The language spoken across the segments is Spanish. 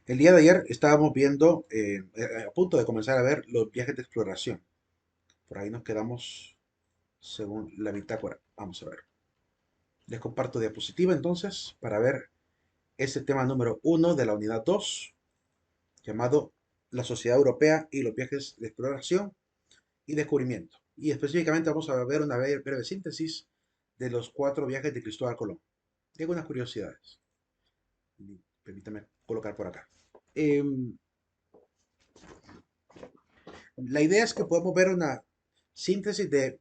El día de ayer estábamos viendo, a punto de comenzar a ver los viajes de exploración. Por ahí nos quedamos según la bitácora. Vamos a ver. Les comparto diapositiva entonces para ver ese tema número uno de la unidad 2, llamado la Sociedad Europea y los viajes de exploración y descubrimiento. Y específicamente vamos a ver una breve síntesis de los cuatro viajes de Cristóbal Colón. Tengo unas curiosidades. Permítame colocar por acá. Em, la idea es que podemos ver una síntesis de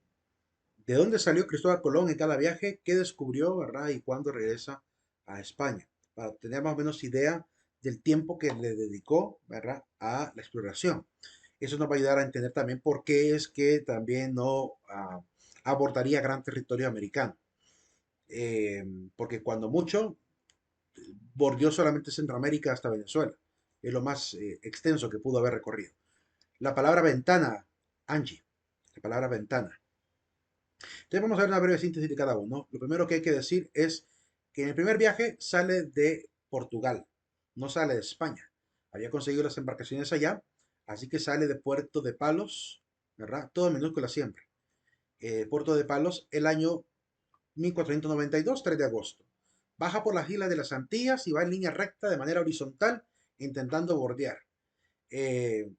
dónde salió Cristóbal Colón en cada viaje, qué descubrió, ¿verdad? Y cuándo regresa a España, para tener más o menos idea del tiempo que le dedicó, ¿verdad? A la exploración. Eso nos va a ayudar a entender también por qué es que también no abordaría gran territorio americano. Eh, Porque cuando mucho, bordeó solamente Centroamérica hasta Venezuela. Es lo más extenso que pudo haber recorrido. La palabra ventana, Angie, la palabra ventana. Entonces vamos a ver una breve síntesis de cada uno. Lo primero que hay que decir es que en el primer viaje sale de Portugal, no sale de España. Había conseguido las embarcaciones allá, así que sale de Puerto de Palos, ¿verdad? Todo en minúscula siempre. Puerto de Palos, el año 1492, 3 de agosto. Baja por las islas de las Antillas y va en línea recta de manera horizontal, intentando bordear. Eh,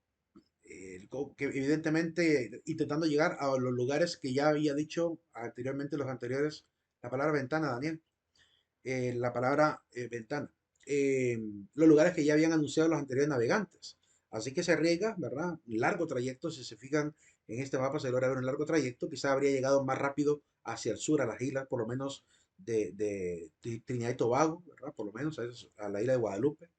que evidentemente intentando llegar a los lugares que ya había dicho anteriormente los anteriores, la palabra ventana, Daniel, la palabra ventana, eh, los lugares que ya habían anunciado los anteriores navegantes. Así que se arriesga, ¿verdad? Un largo trayecto, si se fijan en este mapa se logra ver un largo trayecto, quizá habría llegado más rápido hacia el sur, a las islas, por lo menos de Trinidad y Tobago, ¿verdad? Por lo menos a la isla de Guadalupe.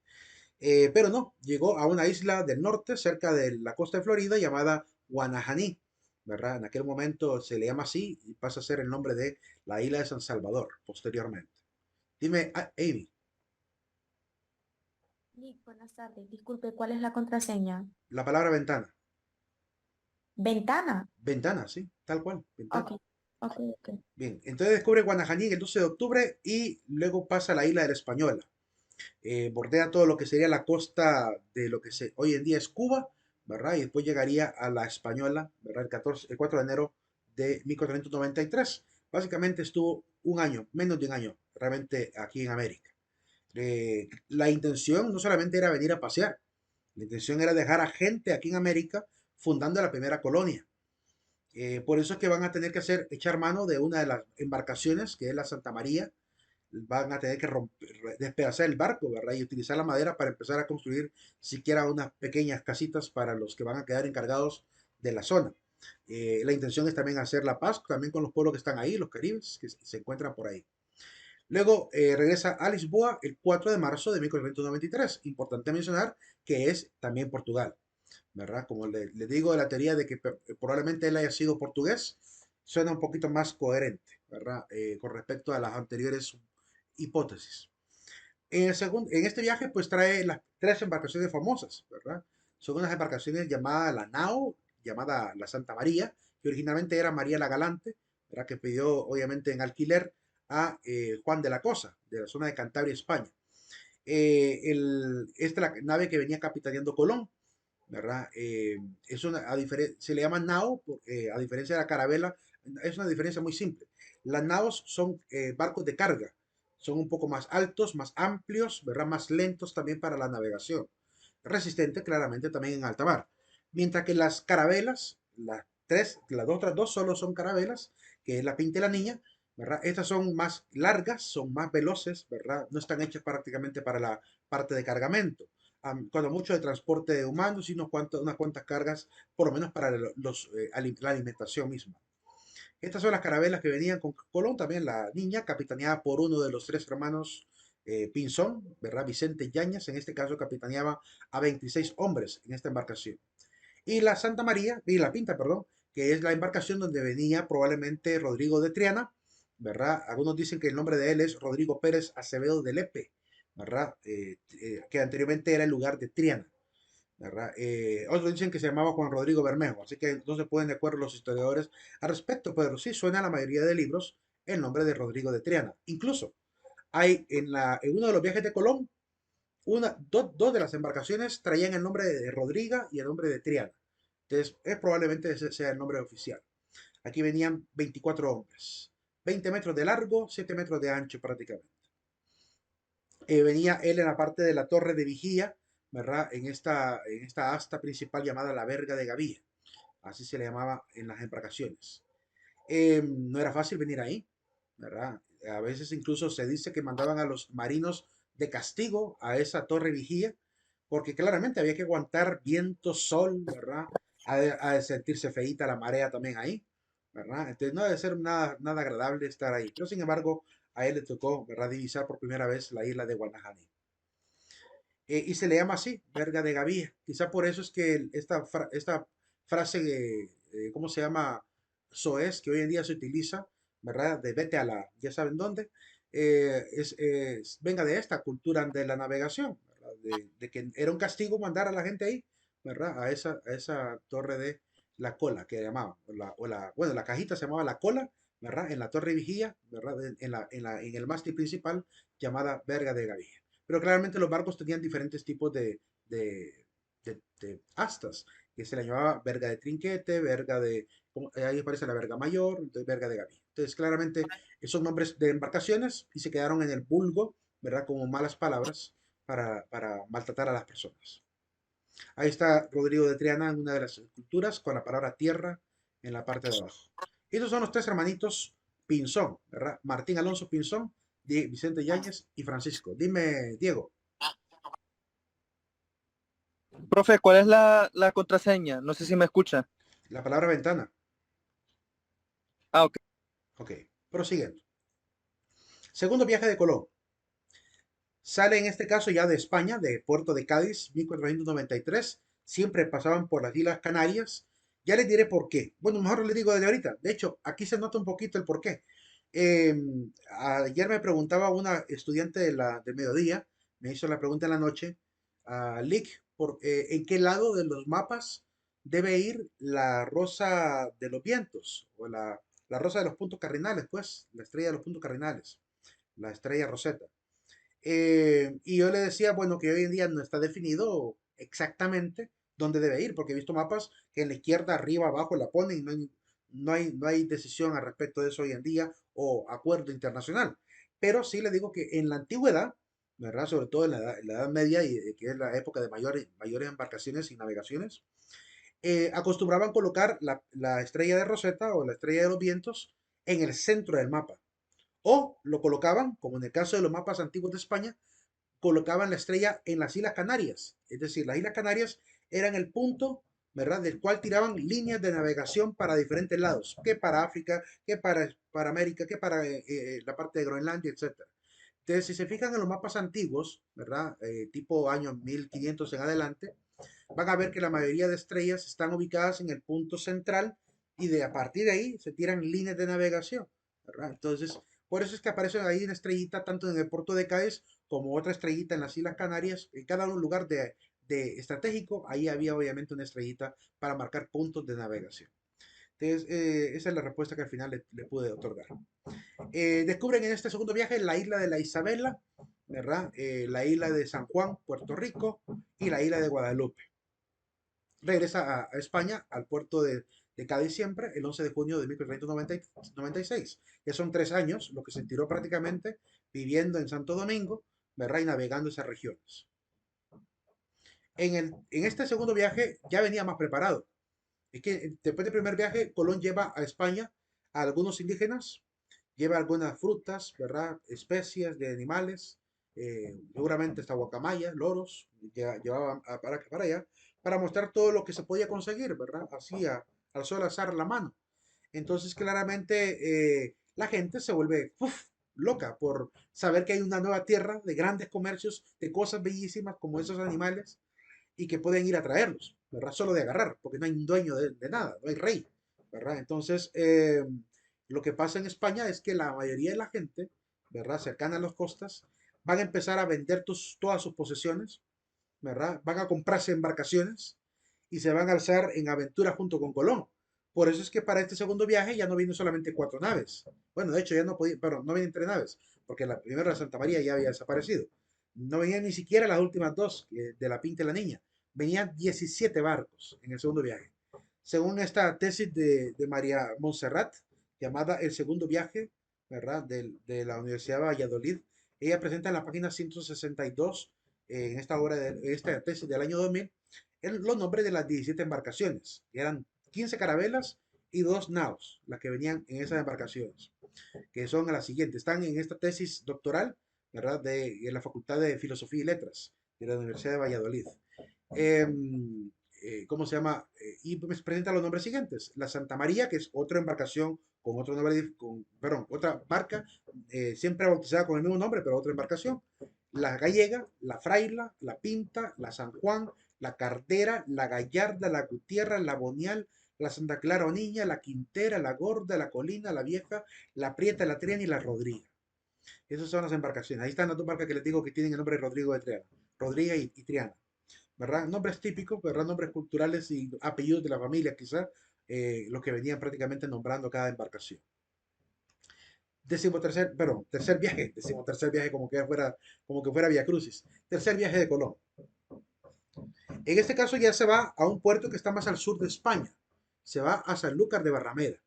Pero no, llegó a una isla del norte, cerca de la costa de Florida, llamada Guanajaní, ¿verdad? En aquel momento se le llama así y pasa a ser el nombre de la isla de San Salvador posteriormente. Dime, Amy, Liz, buenas tardes. Disculpe, ¿cuál es la contraseña? la palabra ventana. ¿Ventana? Ventana, sí, tal cual, ventana. Ok, ok, ok. Bien, entonces descubre Guanajaní el 12 de octubre y luego pasa a la isla de la Española. Bordea todo lo que sería la costa de lo que hoy en día es Cuba, ¿verdad? Y después llegaría a la Española, ¿verdad? El 4 de enero de 1493. Básicamente estuvo un año, menos de un año, realmente aquí en América. La intención no solamente era venir a pasear, la intención era dejar a gente aquí en América fundando la primera colonia. Por eso es que van a tener que echar mano de una de las embarcaciones, que es la Santa María, van a tener que despedazar el barco, ¿verdad? Y utilizar la madera para empezar a construir siquiera unas pequeñas casitas para los que van a quedar encargados de la zona. La intención es también hacer la paz también con los pueblos que están ahí, los caribes que se encuentran por ahí. Luego regresa a Lisboa el 4 de marzo de 1493. Importante mencionar que es también Portugal, ¿verdad? Como le digo, la teoría de que probablemente él haya sido portugués suena un poquito más coherente, ¿verdad? Con respecto a las anteriores hipótesis. En este viaje, pues trae las tres embarcaciones famosas, ¿verdad? Son unas embarcaciones llamadas la Nao, llamada la Santa María, que originalmente era María la Galante, ¿verdad? Que pidió, obviamente, en alquiler a Juan de la Cosa, de la zona de Cantabria, España. Esta es la nave que venía capitaneando Colón, ¿verdad? Es se le llama nao, a diferencia de la carabela, es una diferencia muy simple. Las naos son barcos de carga, son un poco más altos, más amplios, ¿verdad? Más lentos también para la navegación, resistente claramente también en alta mar. Mientras que las carabelas, las otras dos solo son carabelas, que es la Pinta y la Niña, ¿verdad? Estas son más largas, son más veloces, ¿verdad? No están hechas prácticamente para la parte de cargamento, cuando mucho de transporte de humanos y unas cuantas cargas, por lo menos para la alimentación misma. Estas son las carabelas que venían con Colón, también la niña, capitaneada por uno de los tres hermanos Pinzón, ¿verdad? Vicente Yañez, en este caso capitaneaba a 26 hombres en esta embarcación. Y la Santa María, y la Pinta, perdón, que es la embarcación donde venía probablemente Rodrigo de Triana, ¿verdad? Algunos dicen que el nombre de él es Rodrigo Pérez Acevedo de Lepe, ¿verdad? Que anteriormente era el lugar de Triana, ¿verdad? Otros dicen que se llamaba Juan Rodrigo Bermejo, así que no se pueden de acuerdo los historiadores al respecto, pero sí suena a la mayoría de libros el nombre de Rodrigo de Triana. Incluso hay en uno de los viajes de Colón, Dos de las embarcaciones traían el nombre de Rodriga y el nombre de Triana. Entonces, probablemente ese sea el nombre oficial. Aquí venían 24 hombres, 20 metros de largo, 7 metros de ancho prácticamente. Venía él en la parte de la torre de vigía, ¿verdad? En esta asta principal llamada la verga de Gavía, así se le llamaba en las embarcaciones. No era fácil venir ahí, ¿verdad? A veces incluso se dice que mandaban a los marinos de castigo a esa torre vigía, porque claramente había que aguantar viento, sol, ¿verdad? Ha de sentirse feíta la marea también ahí, ¿verdad? Entonces no debe ser nada, nada agradable estar ahí. Pero sin embargo, a él le tocó, ¿verdad? Divisar por primera vez la isla de Guanajani. Y se le llama así, verga de Gavía. Quizá por eso es que esta frase, ¿cómo se llama? Soez, que hoy en día se utiliza, ¿verdad? De vete a la, ya saben dónde, venga de esta cultura de la navegación, ¿verdad? De que era un castigo mandar a la gente ahí, ¿verdad? A esa torre de la cola, que llamaban, bueno, la cajita se llamaba la cola, ¿verdad? En la torre vigía, ¿verdad? En el mástil principal, llamada verga de Gavía. Pero claramente los barcos tenían diferentes tipos de astas, que se le llamaba verga de trinquete, ahí aparece la verga mayor, entonces verga de gavía. Entonces, claramente, esos nombres de embarcaciones y se quedaron en el vulgo, ¿verdad? Como malas palabras para maltratar a las personas. Ahí está Rodrigo de Triana en una de las esculturas con la palabra tierra en la parte de abajo. Estos son los tres hermanitos Pinzón, ¿verdad? Martín Alonso Pinzón, Vicente Yáñez y Francisco. Dime, Diego, Profe, ¿cuál es la contraseña? No sé si me escucha. la palabra ventana. Ah, ok. Ok, prosiguiendo. Segundo viaje de Colón. Sale en este caso ya de España, de Puerto de Cádiz, 1493. Siempre pasaban por las Islas Canarias. Ya les diré por qué. Bueno, mejor les digo desde ahorita. De hecho, aquí se nota un poquito el por qué. Eh, Ayer me preguntaba una estudiante del mediodía, me hizo la pregunta en la noche, Lick, ¿en qué lado de los mapas debe ir la rosa de los vientos? O la rosa de los puntos cardinales, pues, la estrella de los puntos cardinales, la estrella Rosetta. Y yo le decía, bueno, que hoy en día no está definido exactamente dónde debe ir, porque he visto mapas que en la izquierda, arriba, abajo la ponen y no hay decisión al respecto de eso hoy en día o acuerdo internacional. Pero sí le digo que en la antigüedad, ¿verdad? Sobre todo en la edad Media, y que es la época de mayores embarcaciones y navegaciones, acostumbraban colocar la estrella de Rosetta o la estrella de los vientos en el centro del mapa. O lo colocaban, como en el caso de los mapas antiguos de España, colocaban la estrella en las Islas Canarias. Es decir, las Islas Canarias eran el punto, ¿verdad?, del cual tiraban líneas de navegación para diferentes lados, que para África, que para América, que para la parte de Groenlandia, etcétera. Entonces, si se fijan en los mapas antiguos, ¿verdad? Tipo años 1500 en adelante, van a ver que la mayoría de estrellas están ubicadas en el punto central y a partir de ahí se tiran líneas de navegación, ¿verdad? Entonces, por eso es que aparece ahí una estrellita tanto en el puerto de Cádiz como otra estrellita en las Islas Canarias. En cada lugar de estratégico, ahí había obviamente una estrellita para marcar puntos de navegación. Entonces, esa es la respuesta que al final le pude otorgar. Descubren en este segundo viaje la isla de la Isabela, ¿verdad? La isla de San Juan, Puerto Rico, y la isla de Guadalupe. Regresa a España, al puerto de Cádiz siempre, el 11 de junio de 1496. Ya son 3 años lo que se tiró prácticamente viviendo en Santo Domingo, ¿verdad? Y navegando esas regiones. En este segundo viaje ya venía más preparado. Es que después del primer viaje, Colón lleva a España a algunos indígenas, lleva algunas frutas, ¿verdad? Especies de animales, seguramente hasta guacamayas, loros, llevaba para allá, para mostrar todo lo que se podía conseguir, ¿verdad? Así al sol azar la mano. Entonces, claramente, la gente se vuelve loca por saber que hay una nueva tierra de grandes comercios, de cosas bellísimas como esos animales y que pueden ir a traerlos, ¿verdad? Solo de agarrar, porque no hay dueño de nada, no hay rey, ¿verdad? Entonces, lo que pasa en España es que la mayoría de la gente, ¿verdad? Cercana a las costas, van a empezar a vender todas sus posesiones, ¿verdad? Van a comprarse embarcaciones y se van a alzar en aventura junto con Colón. Por eso es que para este segundo viaje ya no vienen solamente 4 naves. Bueno, de hecho ya no podía, pero no vienen 3 naves, porque la primera, la Santa María, ya había desaparecido. No venían ni siquiera las últimas dos, de la Pinta y la Niña. Venían 17 barcos en el segundo viaje. Según esta tesis de María Montserrat, llamada El segundo viaje, ¿verdad? De la Universidad de Valladolid, ella presenta en la página 162, en esta obra, de esta tesis del año 2000, los nombres de las 17 embarcaciones. Eran 15 carabelas y 2 naos, las que venían en esas embarcaciones, que son las siguientes. Están en esta tesis doctoral, ¿verdad? En la Facultad de Filosofía y Letras de la Universidad de Valladolid. ¿Cómo se llama? Y me presenta los nombres siguientes. La Santa María, que es otra embarcación con otro nombre, perdón, otra barca, siempre bautizada con el mismo nombre, pero otra embarcación. La Gallega, la Fraila, la Pinta, la San Juan, la Cartera, la Gallarda, la Gutierra, la Bonial, la Santa Clara o Niña, la Quintera, la Gorda, la Colina, la Vieja, la Prieta, la Triana y la Rodriga. Esas son las embarcaciones. Ahí están las dos barcas que les digo que tienen el nombre de Rodrigo de Triana. Rodriga y Triana. ¿Verdad? Nombres típicos, ¿verdad? Nombres culturales y apellidos de la familia, quizás, los que venían prácticamente nombrando cada embarcación. Tercer viaje, tercer viaje como que fuera Via Crucis. Tercer viaje de Colón. En este caso ya se va a un puerto que está más al sur de España. Se va a Sanlúcar de Barrameda,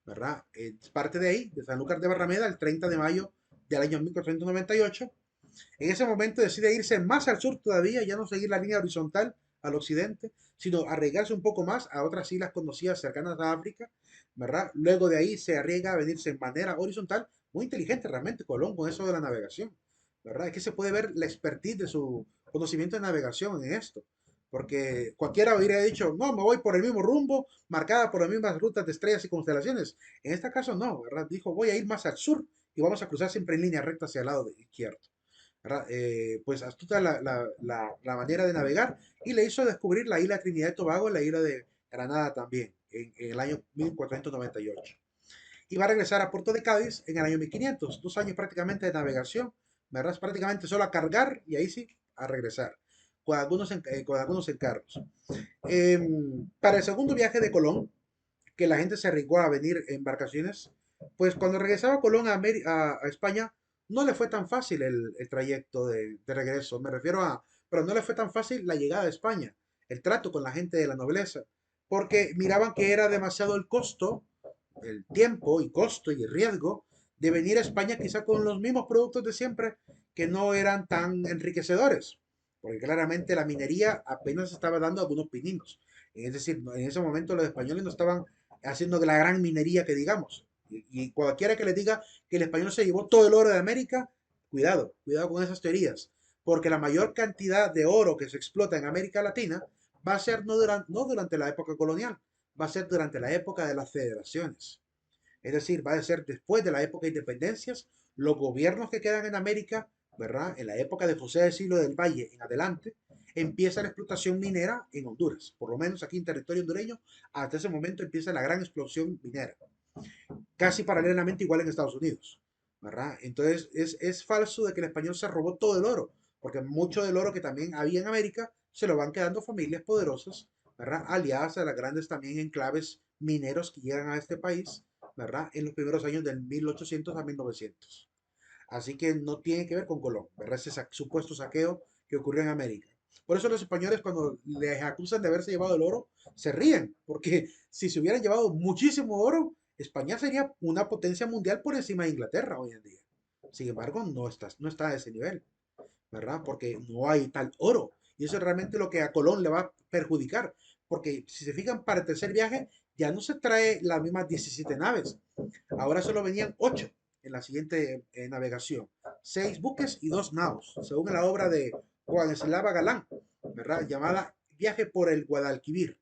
¿verdad? Parte de ahí, de Sanlúcar de Barrameda, el 30 de mayo del año 1498. En ese momento decide irse más al sur todavía, ya no seguir la línea horizontal al occidente, sino arriesgarse un poco más a otras islas conocidas cercanas a África, ¿verdad? Luego de ahí se arriesga a venirse en manera horizontal, muy inteligente realmente Colón con eso de la navegación, ¿verdad? Es que se puede ver la expertise de su conocimiento de navegación en esto, porque cualquiera hubiera dicho, no, me voy por el mismo rumbo, marcada por las mismas rutas de estrellas y constelaciones. En este caso no, ¿verdad? Dijo, voy a ir más al sur y vamos a cruzar siempre en línea recta hacia el lado izquierdo. Pues astuta la manera de navegar y le hizo descubrir la isla Trinidad y Tobago, la isla de Granada también, en el año 1498. Y va a regresar a Puerto de Cádiz en el año 1500, 2 años prácticamente de navegación, ¿verdad? Prácticamente solo a cargar y ahí sí, a regresar, con algunos encargos. Para el segundo viaje de Colón, que la gente se arriesgó a venir en embarcaciones, pues cuando regresaba Colón a España, no le fue tan fácil el trayecto de regreso, me refiero a, pero no le fue tan fácil la llegada a España, el trato con la gente de la nobleza, porque miraban que era demasiado el costo, el tiempo y costo y el riesgo de venir a España quizá con los mismos productos de siempre que no eran tan enriquecedores, porque claramente la minería apenas estaba dando algunos pininos. Es decir, en ese momento los españoles no estaban haciendo la gran minería que digamos. Y cualquiera que les diga que el español se llevó todo el oro de América, cuidado, cuidado con esas teorías, porque la mayor cantidad de oro que se explota en América Latina va a ser no durante la época colonial, va a ser durante la época de las federaciones. Es decir, va a ser después de la época de independencias, los gobiernos que quedan en América, ¿verdad? En la época de José de Silo del Valle en adelante, empieza la explotación minera en Honduras, por lo menos aquí en territorio hondureño, hasta ese momento empieza la gran explosión minera, casi paralelamente igual en Estados Unidos, ¿verdad? Entonces es falso de que el español se robó todo el oro, porque mucho del oro que también había en América se lo van quedando familias poderosas, ¿verdad? Aliadas a las grandes también enclaves mineros que llegan a este país, ¿verdad? En los primeros años del 1800 a 1900. Así que no tiene que ver con Colón, ¿verdad? Ese supuesto saqueo que ocurrió en América. Por eso los españoles cuando les acusan de haberse llevado el oro, se ríen, porque si se hubieran llevado muchísimo oro, España sería una potencia mundial por encima de Inglaterra hoy en día. Sin embargo, no está a ese nivel, ¿verdad? Porque no hay tal oro. Y eso es realmente lo que a Colón le va a perjudicar. Porque si se fijan, para el tercer viaje ya no se trae las mismas 17 naves. Ahora solo venían 8 en la siguiente navegación. 6 buques y 2 naos, según la obra de Juan Eslava Galán, ¿verdad? Llamada Viaje por el Guadalquivir.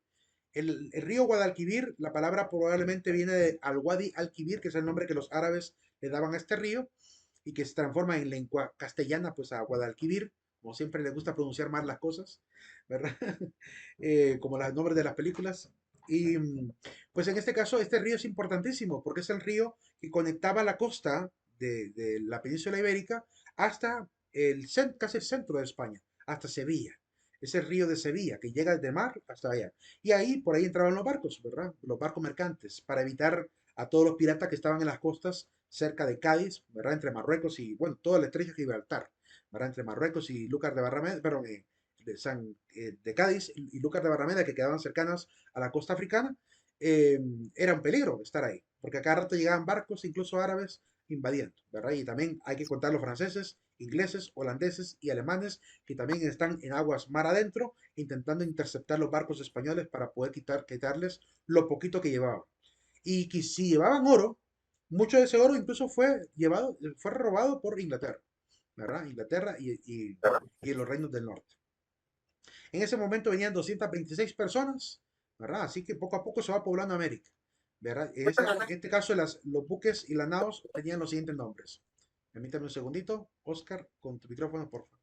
El río Guadalquivir, la palabra probablemente viene de Al-Wadi Al-Kibir, que es el nombre que los árabes le daban a este río, y que se transforma en lengua castellana, pues a Guadalquivir, como siempre les gusta pronunciar mal las cosas, ¿verdad? Como los nombres de las películas. Y pues en este caso, este río es importantísimo porque es el río que conectaba la costa de la península ibérica hasta casi el centro de España, hasta Sevilla. Es el río de Sevilla que llega desde mar hasta allá. Y ahí, por ahí entraban los barcos, ¿verdad? Los barcos mercantes, para evitar a todos los piratas que estaban en las costas cerca de Cádiz, ¿verdad? Entre Marruecos y, bueno, toda la estrecha Gibraltar, ¿verdad? Entre Marruecos y Lúcar de Barrameda, perdón, de Cádiz y Lúcar de Barrameda, que quedaban cercanas a la costa africana, eh, era un peligro estar ahí, porque a cada rato llegaban barcos, incluso árabes, invadiendo, ¿verdad? Y también hay que contar los franceses, ingleses, holandeses y alemanes, que también están en aguas mar adentro, intentando interceptar los barcos españoles para poder quitarles lo poquito que llevaban. Y que si llevaban oro, mucho de ese oro incluso fue robado por Inglaterra, ¿verdad? Inglaterra y los reinos del norte. En ese momento venían 226 personas, ¿verdad? Así que poco a poco se va poblando América, ¿verdad? En este caso, los buques y las naos tenían los siguientes nombres. Permítame un segundito, Oscar, con tu micrófono, por favor.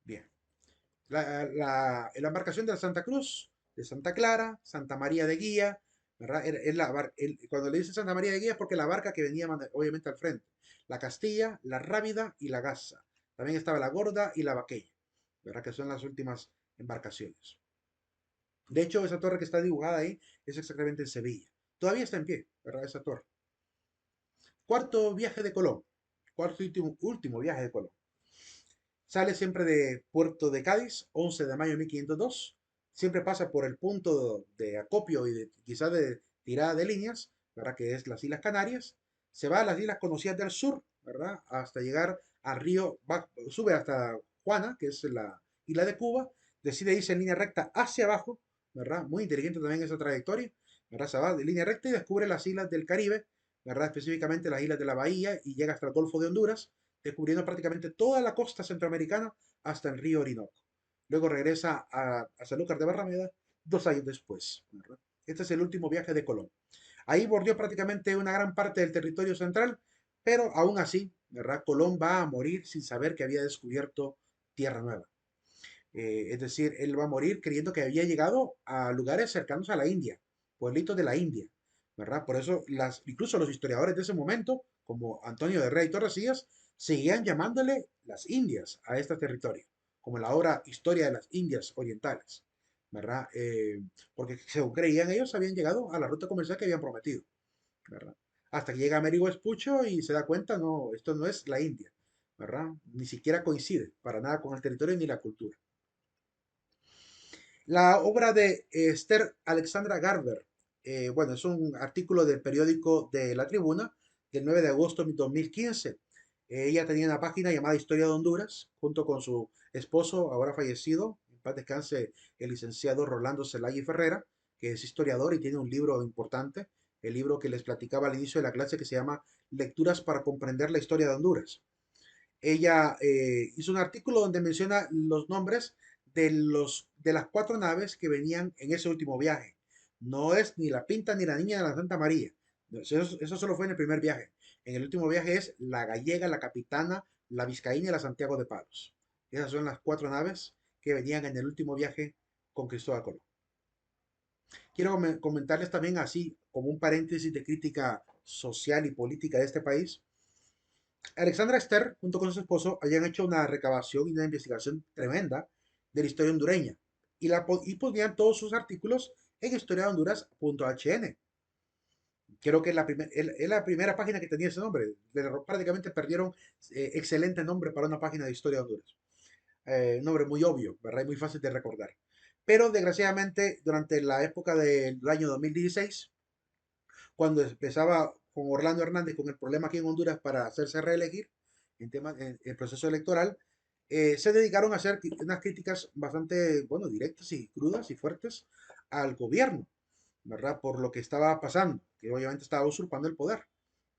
Bien. La embarcación de la Santa Cruz, de Santa Clara, Santa María de Guía, ¿verdad? Cuando le dicen Santa María de Guía es porque la barca que venía obviamente al frente. La Castilla, la Rábida y la Gaza. También estaba la Gorda y la Vaqueña, ¿verdad? Que son las últimas embarcaciones. De hecho, esa torre que está dibujada ahí es exactamente en Sevilla. Todavía está en pie, ¿verdad? Esa torre. Cuarto viaje de Colón. Cuarto y último viaje de Colón. Sale siempre de Puerto de Cádiz, 11 de mayo de 1502. Siempre pasa por el punto de acopio y quizás de tirada de líneas, ¿verdad? Que es las Islas Canarias. Se va a las islas conocidas del sur, ¿verdad? Hasta llegar al río, sube hasta Juana, que es la isla de Cuba. Decide irse en línea recta hacia abajo, ¿verdad? Muy inteligente también esa trayectoria, ¿verdad? Se va de línea recta y descubre las islas del Caribe, ¿verdad? Específicamente las islas de la Bahía y llega hasta el Golfo de Honduras, descubriendo prácticamente toda la costa centroamericana hasta el río Orinoco. Luego regresa a Sanlúcar de Barrameda 2 años después, ¿verdad? Este es el último viaje de Colón. Ahí bordeó prácticamente una gran parte del territorio central, pero aún así, ¿verdad? Colón va a morir sin saber que había descubierto tierra nueva. Es decir, él va a morir creyendo que había llegado a lugares cercanos a la India, pueblitos de la India, ¿verdad? Por eso incluso los historiadores de ese momento, como Antonio de Rey y Torrecillas, seguían llamándole las Indias a este territorio, como la obra Historia de las Indias Orientales, ¿verdad? Porque según creían ellos, habían llegado a la ruta comercial que habían prometido, ¿verdad? Hasta que llega Américo Vespuccio y se da cuenta, no, esto no es la India, ¿verdad? Ni siquiera coincide para nada con el territorio ni la cultura. La obra de Esther Alexandra Garber, bueno, es un artículo del periódico de La Tribuna del 9 de agosto de 2015. Ella tenía una página llamada Historia de Honduras, junto con su esposo, ahora fallecido, en paz descanse, el licenciado Rolando Zelaya Ferrera, que es historiador y tiene un libro importante, el libro que les platicaba al inicio de la clase que se llama Lecturas para comprender la historia de Honduras. Ella hizo un artículo donde menciona los nombres de las 4 naves que venían en ese último viaje. No es ni la Pinta ni la Niña de la Santa María. Eso solo fue en el primer viaje. En el último viaje es la Gallega, la Capitana, la Vizcaína y la Santiago de Palos. Esas son las 4 naves que venían en el último viaje con Cristóbal Colón. Quiero comentarles también así, como un paréntesis de crítica social y política de este país, Alexandra Esther, junto con su esposo, habían hecho una recabación y una investigación tremenda de la historia hondureña y ponían todos sus artículos en historiahonduras.hn. Creo que es la primera página que tenía ese nombre. Prácticamente perdieron excelente nombre para una página de historia de Honduras. Un nombre muy obvio, ¿verdad? Y muy fácil de recordar. Pero desgraciadamente, durante la época del año 2016, cuando empezaba con Orlando Hernández con el problema aquí en Honduras para hacerse reelegir en el proceso electoral, se dedicaron a hacer unas críticas bastante, bueno, directas y crudas y fuertes al gobierno, ¿verdad? Por lo que estaba pasando, que obviamente estaba usurpando el poder,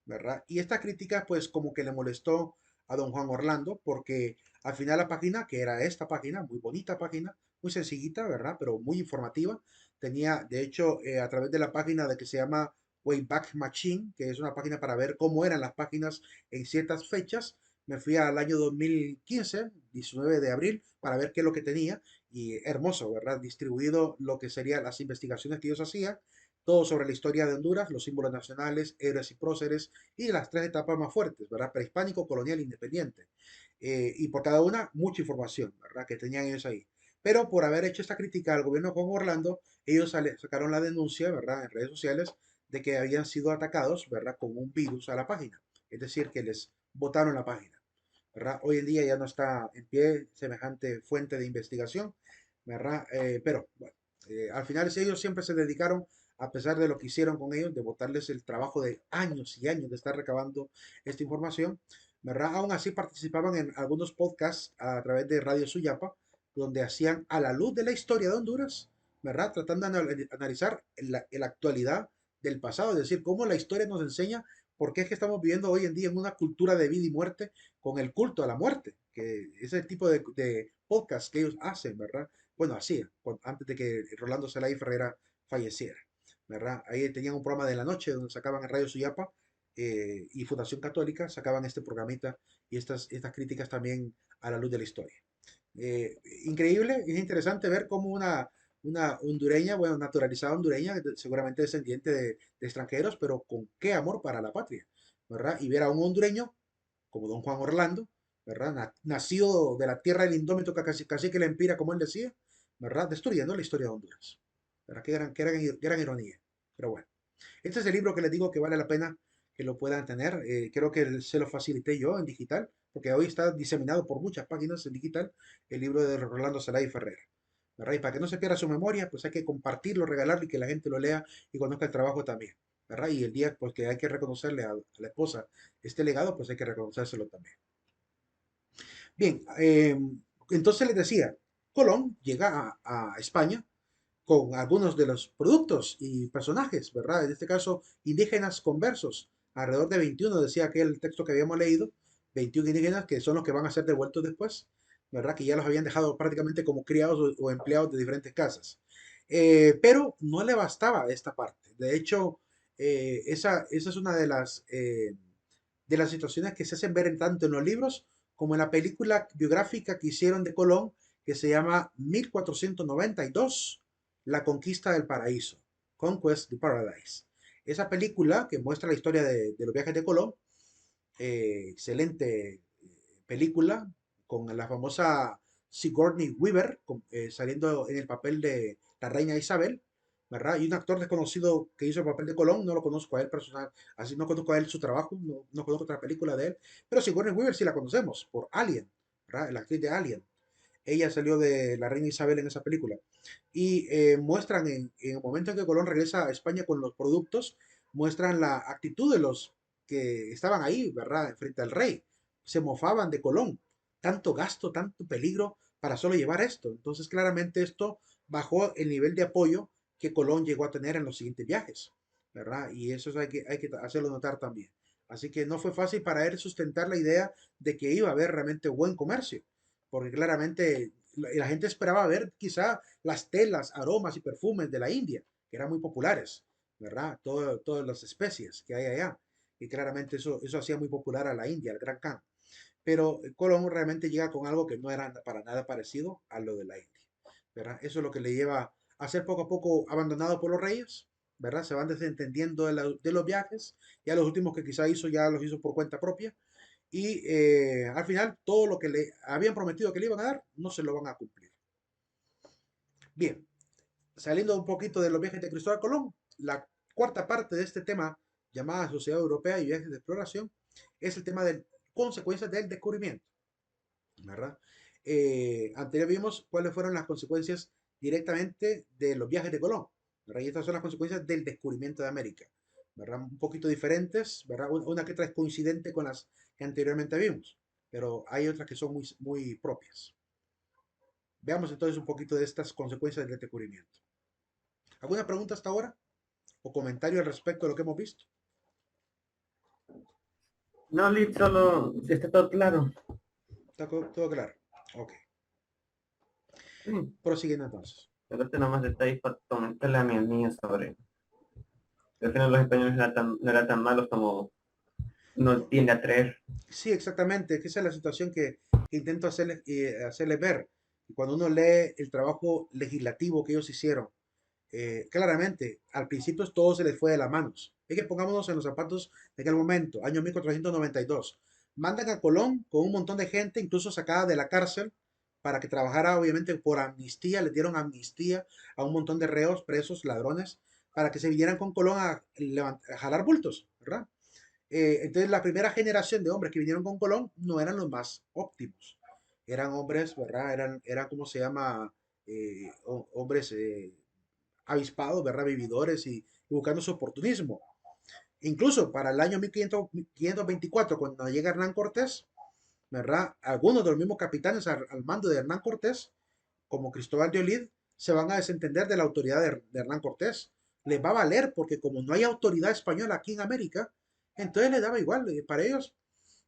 ¿verdad? Y esta crítica, pues, como que le molestó a don Juan Orlando, porque al final la página, que era esta página, muy bonita página, muy sencillita, ¿verdad? Pero muy informativa, tenía, de hecho, a través de la página de que se llama Wayback Machine, que es una página para ver cómo eran las páginas en ciertas fechas, me fui al año 2015, 19 de abril, para ver qué es lo que tenía, y hermoso, ¿verdad? Distribuido lo que serían las investigaciones que ellos hacían, todo sobre la historia de Honduras, los símbolos nacionales, héroes y próceres, y las 3 etapas más fuertes, ¿verdad? Prehispánico, colonial e independiente. Y por cada una, mucha información, ¿verdad? Que tenían ellos ahí. Pero por haber hecho esta crítica al gobierno de Juan Orlando, ellos sacaron la denuncia, ¿verdad? En redes sociales, de que habían sido atacados, ¿verdad? Con un virus a la página. Es decir, que les botaron la página, ¿verdad? Hoy en día ya no está en pie semejante fuente de investigación, ¿verdad? Pero bueno, al final ellos siempre se dedicaron, a pesar de lo que hicieron con ellos, de botarles el trabajo de años y años de estar recabando esta información, ¿verdad? Aún así participaban en algunos podcasts a través de Radio Suyapa, donde hacían a la luz de la historia de Honduras, ¿verdad? Tratando de analizar la actualidad del pasado, es decir, cómo la historia nos enseña por qué es que estamos viviendo hoy en día en una cultura de vida y muerte con el culto a la muerte, que ese tipo de podcast que ellos hacen, ¿verdad? Bueno, hacían, antes de que Rolando Zelay Ferreira falleciera, ¿verdad? Ahí tenían un programa de la noche donde sacaban en Radio Suyapa y Fundación Católica, sacaban este programita y estas críticas también a la luz de la historia. Increíble, es interesante ver cómo una hondureña, bueno, naturalizada hondureña, seguramente descendiente de extranjeros, pero con qué amor para la patria, ¿verdad? Y ver a un hondureño como don Juan Orlando, ¿verdad? Nacido de la tierra del indómito cacique la empira, como él decía, ¿verdad? Destruyendo la historia de Honduras. ¿Verdad? Qué gran ironía. Pero bueno, este es el libro que les digo que vale la pena que lo puedan tener. Creo que se lo facilité yo en digital, porque hoy está diseminado por muchas páginas en digital, el libro de Rolando Zelay Ferrera. ¿Verdad? Y para que no se pierda su memoria, pues hay que compartirlo, regalarlo y que la gente lo lea y conozca el trabajo también. ¿Verdad? Y el día pues, que hay que reconocerle a la esposa este legado, pues hay que reconocérselo también. Bien, entonces les decía, Colón llega a España con algunos de los productos y personajes, ¿verdad? En este caso, indígenas conversos, alrededor de 21, decía aquel texto que habíamos leído, 21 indígenas que son los que van a ser devueltos después, ¿verdad? Que ya los habían dejado prácticamente como criados o empleados de diferentes casas. Pero no le bastaba esta parte. De hecho, esa es una de las situaciones que se hacen ver tanto en los libros como en la película biográfica que hicieron de Colón, que se llama 1492, La Conquista del Paraíso, Conquest the Paradise. Esa película que muestra la historia de los viajes de Colón, excelente película, con la famosa Sigourney Weaver saliendo en el papel de la reina Isabel, ¿verdad? Y un actor desconocido que hizo el papel de Colón, no lo conozco a él personal, así no conozco a él su trabajo, no conozco otra película de él, pero Sigourney Weaver sí la conocemos por Alien, ¿verdad? La actriz de Alien. Ella salió de la reina Isabel en esa película. Y muestran en el momento en que Colón regresa a España con los productos, muestran la actitud de los que estaban ahí, ¿verdad? Frente al rey. Se mofaban de Colón. Tanto gasto, tanto peligro para solo llevar esto. Entonces, claramente esto bajó el nivel de apoyo que Colón llegó a tener en los siguientes viajes, ¿verdad? Y eso hay que hacerlo notar también. Así que no fue fácil para él sustentar la idea de que iba a haber realmente buen comercio, porque claramente la gente esperaba ver quizá las telas, aromas y perfumes de la India, que eran muy populares, ¿verdad? Todas las especies que hay allá. Y claramente eso hacía muy popular a la India, al Gran Khan. Pero Colón realmente llega con algo que no era para nada parecido a lo de la India, ¿verdad? Eso es lo que le lleva a ser poco a poco abandonado por los reyes, ¿verdad? Se van desentendiendo de los viajes, ya los últimos que quizá hizo ya los hizo por cuenta propia, y al final todo lo que le habían prometido que le iban a dar, no se lo van a cumplir. Bien, saliendo un poquito de los viajes de Cristóbal Colón, la cuarta parte de este tema, llamada Sociedad Europea y Viajes de Exploración, es el tema de consecuencias del descubrimiento, ¿verdad? Anterior vimos cuáles fueron las consecuencias directamente de los viajes de Colón, ¿verdad? Y estas son las consecuencias del descubrimiento de América, ¿verdad? Un poquito diferentes, ¿verdad? Una que otra es coincidente con las que anteriormente vimos, pero hay otras que son muy, muy propias. Veamos entonces un poquito de estas consecuencias del descubrimiento. ¿Alguna pregunta hasta ahora? ¿O comentario al respecto de lo que hemos visto? No, Liz, solo está todo claro. ¿Está todo claro? Ok. Sí, Prosiguiendo entonces. pero este nomás detalles para comentarle a mi amiga sobre que al final los españoles no eran tan malos como nos tiende a creer. Sí, exactamente, que esa es la situación que intento hacerles ver. Cuando uno lee el trabajo legislativo que ellos hicieron, claramente, al principio todo se les fue de las manos. Es que pongámonos en los zapatos de aquel momento, año 1492. Mandan a Colón con un montón de gente, incluso sacada de la cárcel, para que trabajara, obviamente, por amnistía. Les dieron amnistía a un montón de reos, presos, ladrones, para que se vinieran con Colón a jalar bultos, ¿verdad? Entonces la primera generación de hombres que vinieron con Colón no eran los más óptimos. Eran hombres, ¿verdad? Eran ¿cómo se llama? Hombres avispados, ¿verdad? Vividores y buscando su oportunismo. Incluso para el año 1524, cuando llega Hernán Cortés, ¿verdad? Algunos de los mismos capitanes al mando de Hernán Cortés, como Cristóbal de Olid, se van a desentender de la autoridad de Hernán Cortés. Les va a valer porque como no hay autoridad española aquí en América, entonces les daba igual. Para ellos,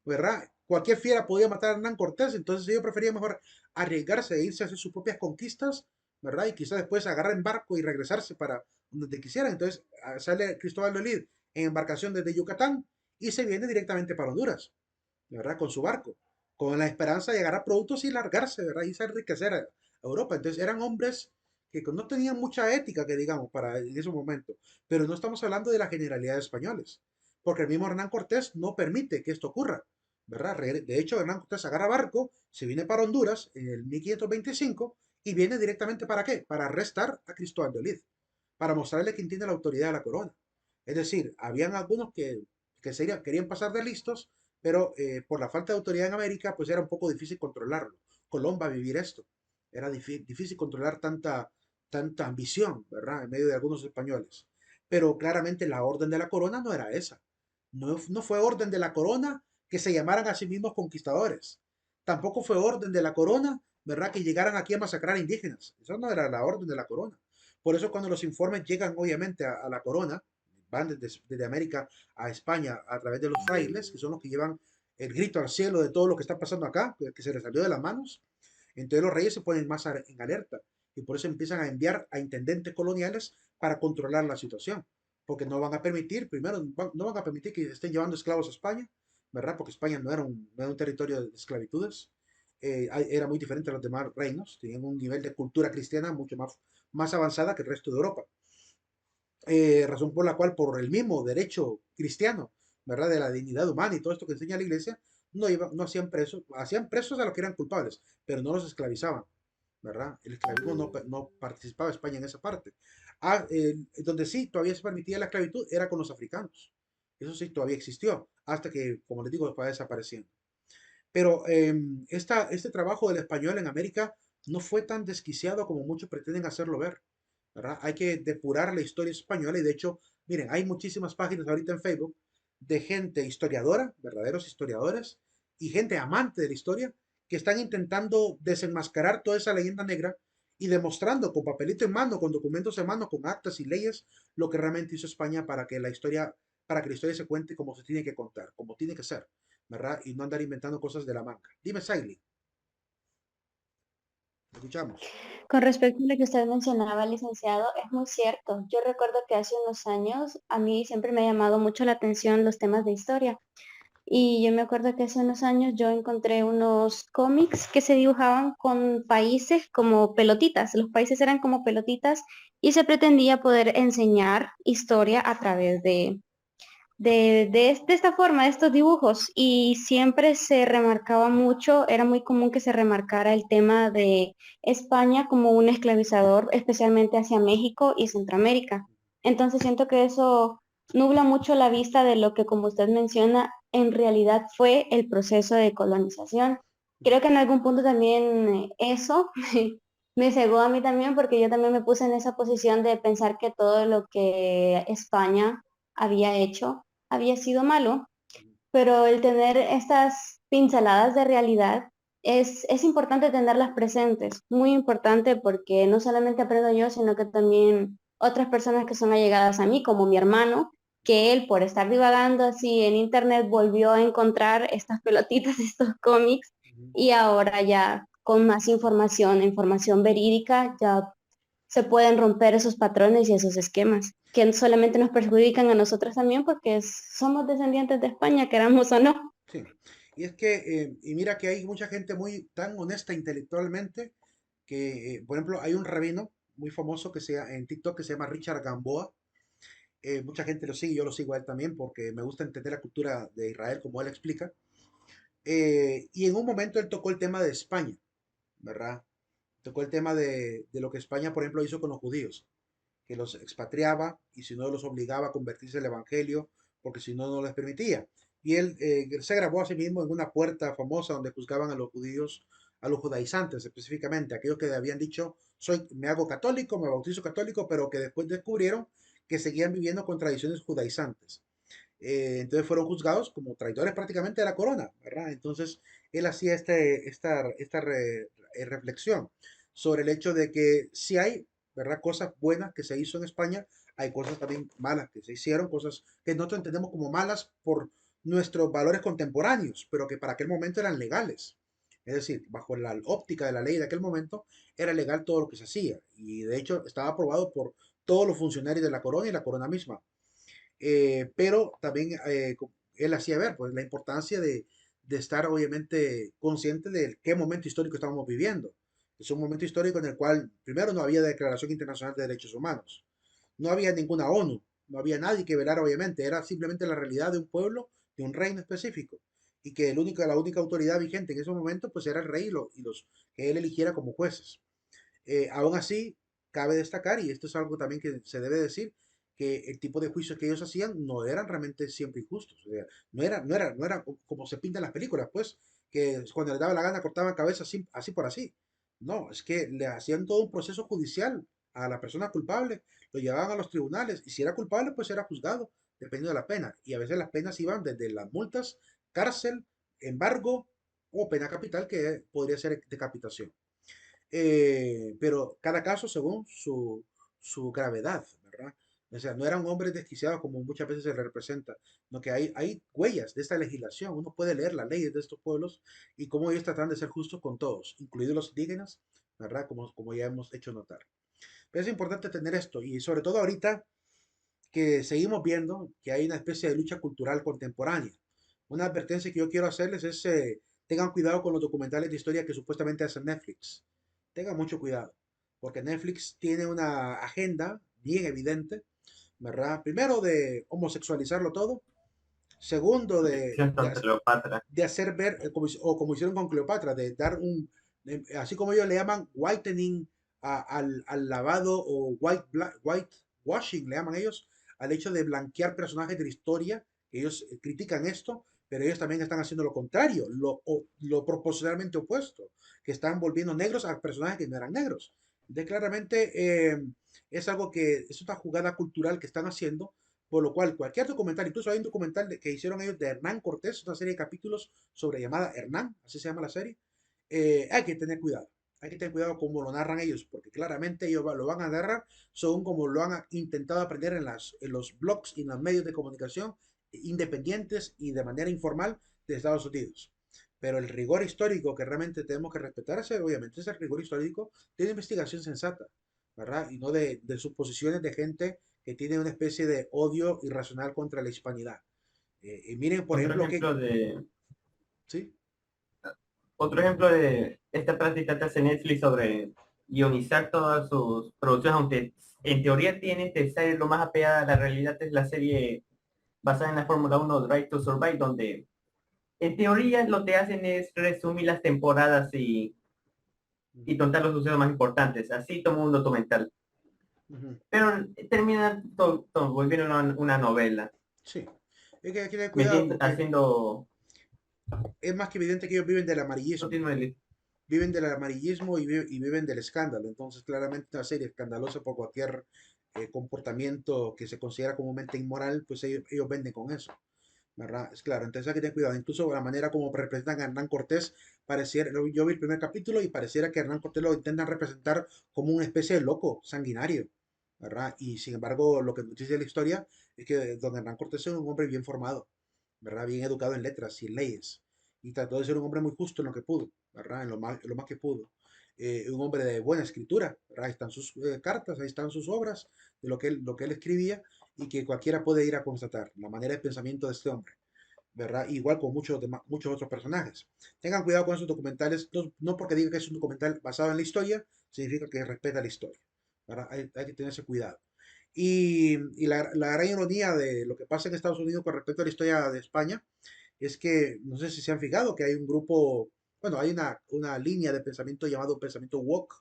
¿verdad? Cualquier fiera podía matar a Hernán Cortés, entonces ellos preferían mejor arriesgarse e irse a hacer sus propias conquistas, ¿verdad? Y quizás después agarrar en barco y regresarse para donde quisieran. Entonces sale Cristóbal de Olid en embarcación desde Yucatán y se viene directamente para Honduras, ¿verdad? Con su barco, con la esperanza de llegar a productos y largarse, ¿verdad? Y se enriquecer a Europa. Entonces eran hombres que no tenían mucha ética, que digamos, para en ese momento. Pero no estamos hablando de la generalidad de españoles, porque el mismo Hernán Cortés no permite que esto ocurra, ¿verdad? De hecho, Hernán Cortés agarra barco, se viene para Honduras en el 1525 y viene directamente ¿para qué? Para arrestar a Cristóbal de Olid, para mostrarle quién tiene la autoridad de la corona. Es decir, habían algunos que querían pasar de listos, pero por la falta de autoridad en América, pues era un poco difícil controlarlo. Colón va a vivir esto. Era difícil controlar tanta ambición, ¿verdad? En medio de algunos españoles. Pero claramente la orden de la corona no era esa. No fue orden de la corona que se llamaran a sí mismos conquistadores. Tampoco fue orden de la corona, ¿verdad? Que llegaran aquí a masacrar indígenas. Eso no era la orden de la corona. Por eso cuando los informes llegan obviamente a la corona, van desde América a España a través de los frailes, que son los que llevan el grito al cielo de todo lo que está pasando acá, que se les salió de las manos. Entonces los reyes se ponen más en alerta y por eso empiezan a enviar a intendentes coloniales para controlar la situación. Porque no van a permitir, primero, no van a permitir que estén llevando esclavos a España, ¿verdad? Porque España no era un territorio de esclavitudes. Era muy diferente a los demás reinos, tenían un nivel de cultura cristiana mucho más avanzada que el resto de Europa. Razón por la cual, por el mismo derecho cristiano, ¿verdad? De la dignidad humana y todo esto que enseña la iglesia, no hacían presos a los que eran culpables, pero no los esclavizaban, ¿verdad? El esclavismo no participaba España en esa parte. Donde sí todavía se permitía la esclavitud era con los africanos. Eso sí todavía existió, hasta que, como les digo, fue desapareciendo. Pero este trabajo del español en América no fue tan desquiciado como muchos pretenden hacerlo ver, ¿verdad? Hay que depurar la historia española y de hecho, miren, hay muchísimas páginas ahorita en Facebook de gente historiadora, verdaderos historiadores, y gente amante de la historia que están intentando desenmascarar toda esa leyenda negra y demostrando con papelito en mano, con documentos en mano, con actas y leyes, lo que realmente hizo España para que la historia se cuente como se tiene que contar, como tiene que ser, ¿verdad? Y no andar inventando cosas de la manga. Dime, Siley, escuchamos. Con respecto a lo que usted mencionaba, licenciado, es muy cierto. Yo recuerdo que hace unos años a mí siempre me ha llamado mucho la atención los temas de historia. Y yo me acuerdo que hace unos años yo encontré unos cómics que se dibujaban con países como pelotitas. Los países eran como pelotitas y se pretendía poder enseñar historia a través de esta forma, de estos dibujos. Y siempre se remarcaba mucho, era muy común que se remarcara el tema de España como un esclavizador, especialmente hacia México y Centroamérica. Entonces siento que eso nubla mucho la vista de lo que, como usted menciona, en realidad fue el proceso de colonización. Creo que en algún punto también eso me cegó a mí también porque yo también me puse en esa posición de pensar que todo lo que España había hecho había sido malo, pero el tener estas pinceladas de realidad es importante tenerlas presentes, muy importante porque no solamente aprendo yo, sino que también otras personas que son allegadas a mí, como mi hermano, que él por estar divagando así en internet volvió a encontrar estas pelotitas, estos cómics, y ahora ya con más información verídica, ya se pueden romper esos patrones y esos esquemas que solamente nos perjudican a nosotros también porque somos descendientes de España, queramos o no. Sí. Y es que, y mira que hay mucha gente muy tan honesta intelectualmente que, por ejemplo, hay un rabino muy famoso en TikTok que se llama Richard Gamboa. Mucha gente lo sigue, yo lo sigo a él también porque me gusta entender la cultura de Israel como él explica. Y en un momento él tocó el tema de España, ¿verdad? Tocó el tema de lo que España, por ejemplo, hizo con los judíos, que los expatriaba y si no los obligaba a convertirse al evangelio porque si no, no les permitía. Y él se grabó a sí mismo en una puerta famosa donde juzgaban a los judíos, a los judaizantes específicamente, aquellos que habían dicho, me hago católico, me bautizo católico, pero que después descubrieron que seguían viviendo con tradiciones judaizantes. Entonces fueron juzgados como traidores prácticamente de la corona, ¿verdad? Entonces él hacía reflexión sobre el hecho de que si hay, ¿verdad? Cosas buenas que se hizo en España, hay cosas también malas que se hicieron, cosas que nosotros entendemos como malas por nuestros valores contemporáneos, pero que para aquel momento eran legales. Es decir, bajo la óptica de la ley de aquel momento, era legal todo lo que se hacía. Y de hecho estaba aprobado por todos los funcionarios de la corona y la corona misma. Pero también él hacía ver pues, la importancia de estar obviamente consciente de qué momento histórico estábamos viviendo. Es un momento histórico en el cual, primero, no había Declaración Internacional de Derechos Humanos, no había ninguna ONU, no había nadie que velar, obviamente, era simplemente la realidad de un pueblo, de un reino específico, y que la única autoridad vigente en ese momento pues era el rey y los que él eligiera como jueces. Aún así, cabe destacar, y esto es algo también que se debe decir, que el tipo de juicios que ellos hacían no eran realmente siempre injustos. O sea, no era como se pinta en las películas, pues, que cuando les daba la gana cortaban cabezas así, así por así. No, es que le hacían todo un proceso judicial a la persona culpable, lo llevaban a los tribunales, y si era culpable, pues era juzgado, dependiendo de la pena. Y a veces las penas iban desde las multas, cárcel, embargo o pena capital, que podría ser decapitación. Pero cada caso según su gravedad, ¿verdad? O sea, no era un hombre desquiciado como muchas veces se le representa, no que hay huellas de esta legislación, uno puede leer las leyes de estos pueblos y cómo ellos tratan de ser justos con todos, incluidos los indígenas, ¿verdad? Como ya hemos hecho notar. Pero es importante tener esto y sobre todo ahorita que seguimos viendo que hay una especie de lucha cultural contemporánea. Una advertencia que yo quiero hacerles es, tengan cuidado con los documentales de historia que supuestamente hace Netflix. Tengan mucho cuidado, porque Netflix tiene una agenda bien evidente, ¿verdad? Primero de homosexualizarlo todo, segundo Conexión con Cleopatra. de hacer ver, o como hicieron con Cleopatra, de dar así como ellos le llaman whitening al lavado o white washing, le llaman ellos, al hecho de blanquear personajes de la historia, ellos critican esto, pero ellos también están haciendo lo contrario, lo proporcionalmente opuesto, que están volviendo negros a personajes que no eran negros. De claramente es algo que es una jugada cultural que están haciendo, por lo cual, cualquier documental, incluso hay un documental que hicieron ellos de Hernán Cortés, una serie de capítulos sobre llamada Hernán, así se llama la serie. Hay que tener cuidado. Hay que tener cuidado cómo lo narran ellos, porque claramente ellos lo van a narrar según como lo han intentado aprender en los blogs y en los medios de comunicación independientes y de manera informal de Estados Unidos. Pero el rigor histórico que realmente tenemos que respetarse, obviamente, es el rigor histórico de una investigación sensata, ¿verdad? Y no de suposiciones de gente que tiene una especie de odio irracional contra la hispanidad. Y miren, por Otro ejemplo, que... ejemplo de ¿Sí? Otro ejemplo de esta práctica que hace Netflix sobre guionizar todas sus producciones, aunque en teoría tienen que ser lo más apegada a la realidad, es la serie basada en la Fórmula 1 Drive to Survive, donde en teoría lo que hacen es resumir las temporadas y contar los sucesos más importantes, así como un documental. Ujú. Pero termina volviendo una novela, Sí. Es que hay que tener cuidado porque haciendo... es más que evidente que ellos viven del amarillismo. Continúe, Liz. Viven del amarillismo y viven del escándalo. Entonces, claramente una serie escandalosa por cualquier comportamiento que se considera comúnmente inmoral, pues ellos venden con eso. ¿Verdad? Es claro, entonces hay que tener cuidado. Incluso la manera como representan a Hernán Cortés, pareciera, yo vi el primer capítulo y pareciera que Hernán Cortés lo intentan representar como una especie de loco, sanguinario, ¿verdad? Y sin embargo, lo que nos dice la historia es que don Hernán Cortés es un hombre bien formado, ¿verdad? Bien educado en letras y en leyes. Y trató de ser un hombre muy justo en lo que pudo, ¿verdad? En lo más que pudo. Un hombre de buena escritura, ¿verdad? Ahí están sus cartas, ahí están sus obras, de lo que él escribía y que cualquiera puede ir a constatar la manera de pensamiento de este hombre, ¿verdad? Igual con muchos otros personajes. Tengan cuidado con esos documentales, no porque diga que es un documental basado en la historia, significa que respeta la historia, ¿verdad? Hay que tenerse cuidado. Y la gran ironía de lo que pasa en Estados Unidos con respecto a la historia de España es que, no sé si se han fijado, que hay un grupo, bueno, hay una línea de pensamiento llamado pensamiento woke,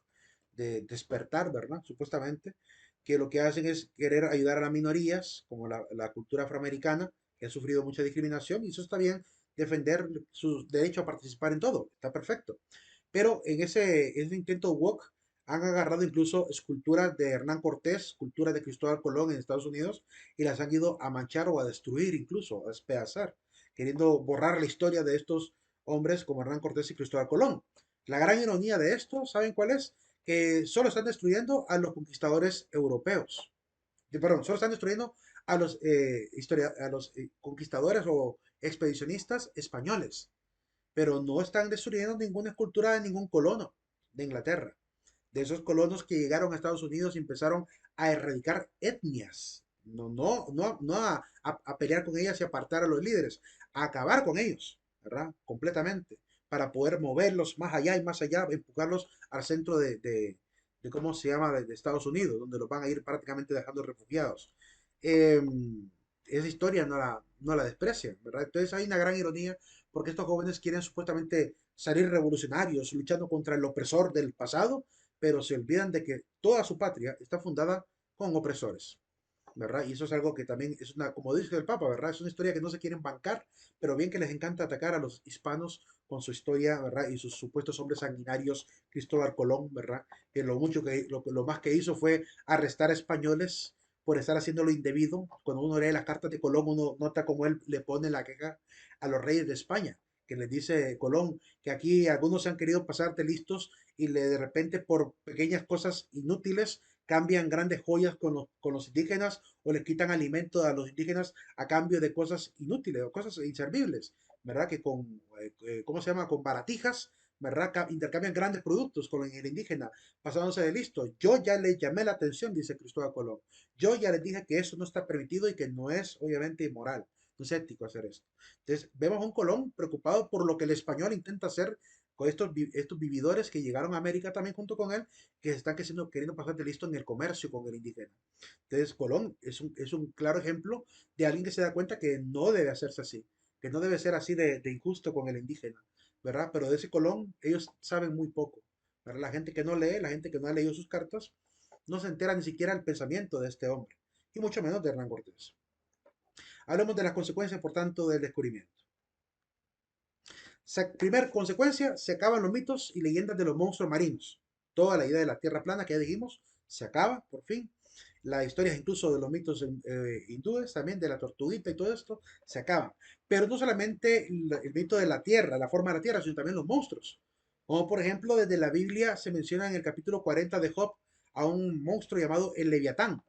de despertar, ¿verdad? Supuestamente, que lo que hacen es querer ayudar a las minorías, como la cultura afroamericana, que ha sufrido mucha discriminación y eso está bien, defender su derecho a participar en todo, está perfecto. Pero en ese intento woke han agarrado incluso esculturas de Hernán Cortés, esculturas de Cristóbal Colón en Estados Unidos y las han ido a manchar o a destruir incluso, a despedazar, queriendo borrar la historia de estos hombres como Hernán Cortés y Cristóbal Colón. La gran ironía de esto, ¿saben cuál es? Que solo están destruyendo a los conquistadores europeos. Perdón, solo están destruyendo a los, conquistadores o expedicionistas españoles, pero no están destruyendo ninguna escultura de ningún colono de Inglaterra, de esos colonos que llegaron a Estados Unidos y empezaron a erradicar etnias, no a pelear con ellas y apartar a los líderes, a acabar con ellos, ¿verdad? Completamente, para poder moverlos más allá y más allá, empujarlos al centro de ¿cómo se llama?, de Estados Unidos, donde los van a ir prácticamente dejando refugiados. Eh, esa historia no la desprecian, ¿verdad? Entonces hay una gran ironía porque estos jóvenes quieren supuestamente salir revolucionarios, luchando contra el opresor del pasado, pero se olvidan de que toda su patria está fundada con opresores, ¿verdad? Y eso es algo que también es una, como dice el Papa, ¿verdad? Es una historia que no se quieren bancar, pero bien que les encanta atacar a los hispanos con su historia, ¿verdad? Y sus supuestos hombres sanguinarios, Cristóbal Colón, ¿verdad? Que lo más que hizo fue arrestar a españoles por estar haciendo lo indebido. Cuando uno lee las cartas de Colón, uno nota cómo él le pone la queja a los reyes de España, que les dice Colón que aquí algunos se han querido pasarte listos y de repente por pequeñas cosas inútiles cambian grandes joyas con los indígenas o les quitan alimento a los indígenas a cambio de cosas inútiles o cosas inservibles, ¿verdad? Que ¿cómo se llama? Con baratijas, ¿verdad? Intercambian grandes productos con el indígena, pasándose de listo. Yo ya le llamé la atención, dice Cristóbal Colón. Yo ya les dije que eso no está permitido y que no es obviamente inmoral, no es ético hacer esto. Entonces, vemos a un Colón preocupado por lo que el español intenta hacer con estos vividores que llegaron a América también junto con él, que se están queriendo pasar de listo en el comercio con el indígena. Entonces, Colón es un claro ejemplo de alguien que se da cuenta que no debe hacerse así, que no debe ser así de injusto con el indígena, ¿verdad? Pero de ese Colón ellos saben muy poco, ¿verdad? La gente que no lee, la gente que no ha leído sus cartas, no se entera ni siquiera el pensamiento de este hombre, y mucho menos de Hernán Cortés. Hablemos de las consecuencias, por tanto, del descubrimiento. Primer consecuencia, se acaban los mitos y leyendas de los monstruos marinos. Toda la idea de la tierra plana que ya dijimos se acaba, por fin. Las historias incluso de los mitos hindúes, también de la tortuguita y todo esto, se acaban. Pero no solamente el mito de la tierra, la forma de la tierra, sino también los monstruos. Como por ejemplo, desde la Biblia se menciona en el capítulo 40 de Job a un monstruo llamado el Leviatán.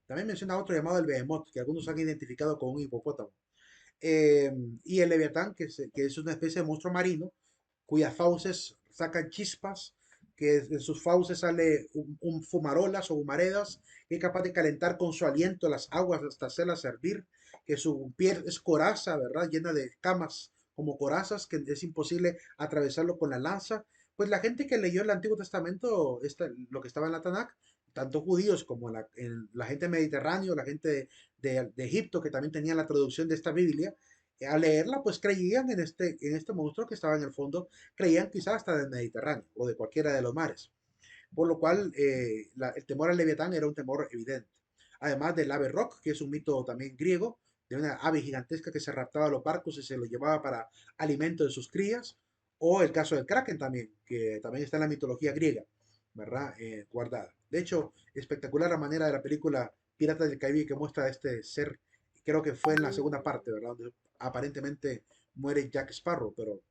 También menciona otro llamado el Behemoth, que algunos han identificado con un hipopótamo. Eh, y el Leviatán, que es una especie de monstruo marino, cuyas fauces sacan chispas, que de sus fauces sale fumarolas o humaredas, que es capaz de calentar con su aliento las aguas hasta hacerlas hervir, que su piel es coraza, ¿verdad? Llena de escamas como corazas, que es imposible atravesarlo con la lanza. Pues la gente que leyó el Antiguo Testamento, lo que estaba en la Tanakh, tanto judíos como la gente mediterránea, la gente de Egipto, que también tenía la traducción de esta Biblia, al leerla, pues creían en este monstruo que estaba en el fondo, creían quizás hasta del Mediterráneo o de cualquiera de los mares. Por lo cual, el temor al Leviatán era un temor evidente. Además del ave rock, que es un mito también griego, de una ave gigantesca que se raptaba a los barcos y se lo llevaba para alimento de sus crías, o el caso del Kraken también, que también está en la mitología griega, ¿verdad? Guardada. De hecho, espectacular la manera de la película Piratas del Caribe que muestra a este ser, creo que fue en la segunda parte, ¿verdad? Donde aparentemente muere Jack Sparrow, pero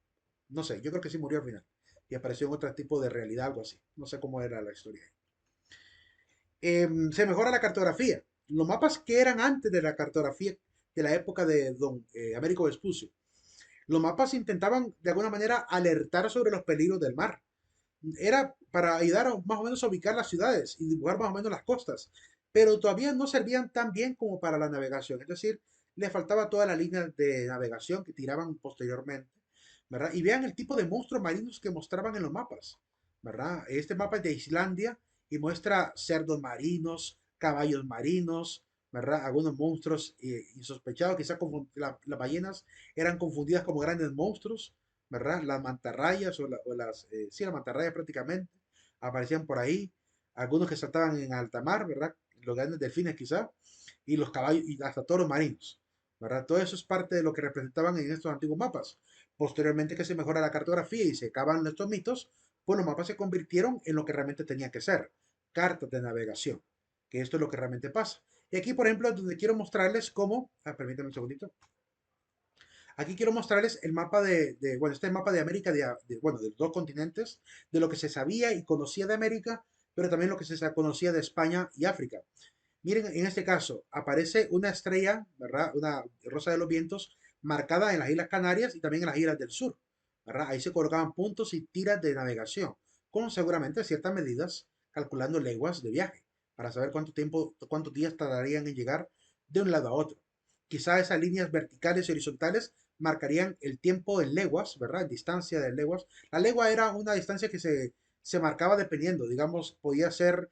no sé, yo creo que sí murió al final y apareció en otro tipo de realidad, algo así. No sé cómo era la historia. Se mejora la cartografía. Los mapas que eran antes de la cartografía de la época de Don Américo Vespucio, los mapas intentaban de alguna manera alertar sobre los peligros del mar. Era para ayudar más o menos a ubicar las ciudades y dibujar más o menos las costas, pero todavía no servían tan bien como para la navegación. Es decir, le faltaba toda la línea de navegación que tiraban posteriormente, ¿verdad? Y vean el tipo de monstruos marinos que mostraban en los mapas, ¿verdad? Este mapa es de Islandia y muestra cerdos marinos, caballos marinos, ¿verdad? Algunos monstruos insospechados, quizás las ballenas eran confundidas como grandes monstruos, ¿verdad? Las mantarrayas sí, las mantarrayas prácticamente aparecían por ahí, algunos que saltaban en alta mar, ¿verdad? Los grandes delfines quizás, y los caballos, y hasta toros marinos, ¿verdad? Todo eso es parte de lo que representaban en estos antiguos mapas. Posteriormente que se mejora la cartografía y se acaban estos mitos, pues los mapas se convirtieron en lo que realmente tenía que ser, cartas de navegación, que esto es lo que realmente pasa. Y aquí, por ejemplo, donde quiero mostrarles cómo, permítanme un segundito, aquí quiero mostrarles el mapa bueno, este mapa de América, bueno, de los dos continentes, de lo que se sabía y conocía de América, pero también lo que se conocía de España y África. Miren, en este caso aparece una estrella, ¿verdad? Una rosa de los vientos marcada en las Islas Canarias y también en las Islas del Sur, ¿verdad? Ahí se colocaban puntos y tiras de navegación, con seguramente ciertas medidas, calculando leguas de viaje, para saber cuánto tiempo, cuántos días tardarían en llegar de un lado a otro. Quizá esas líneas verticales y horizontales marcarían el tiempo en leguas, ¿verdad? En distancia de leguas. La legua era una distancia que se marcaba dependiendo, digamos, podía ser